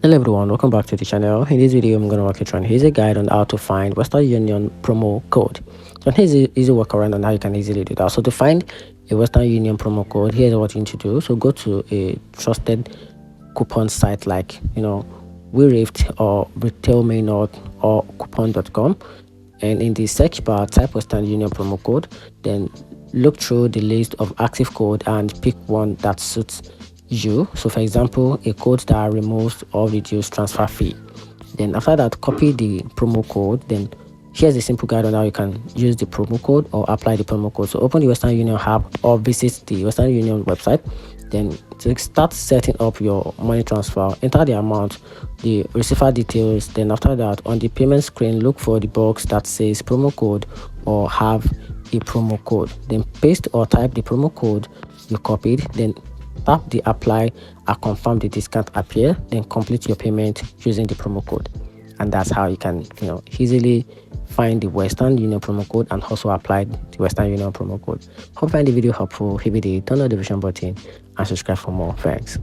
Hello everyone, welcome back to the channel. In this video I'm going to walk you through here's a guide on how to find Western Union promo code. So here's an easy workaround on how you can easily do that. So to find a Western Union promo code, here's what you need to do. So go to a trusted coupon site like WeRift or Retail Maynard or coupon.com, and in the search bar type Western Union promo code, then look through the list of active code and pick one that suits you. So for example, a code that removes or reduces transfer fee. Then after that, copy the promo code. Then here's a simple guide on how you can use the promo code or apply the promo code. So open the Western Union app or visit the Western Union website. Then to start setting up your money transfer, enter the amount, the receiver details. Then after that, on the payment screen, look for the box that says promo code or have a promo code. Then paste or type the promo code you copied. Then tap the apply and confirm the discount appear. Then complete your payment using the promo code. And that's how you can easily find the Western Union promo code and also apply the Western Union promo code. Hope you find the video helpful. Hit the turn notification button and subscribe for more. Thanks.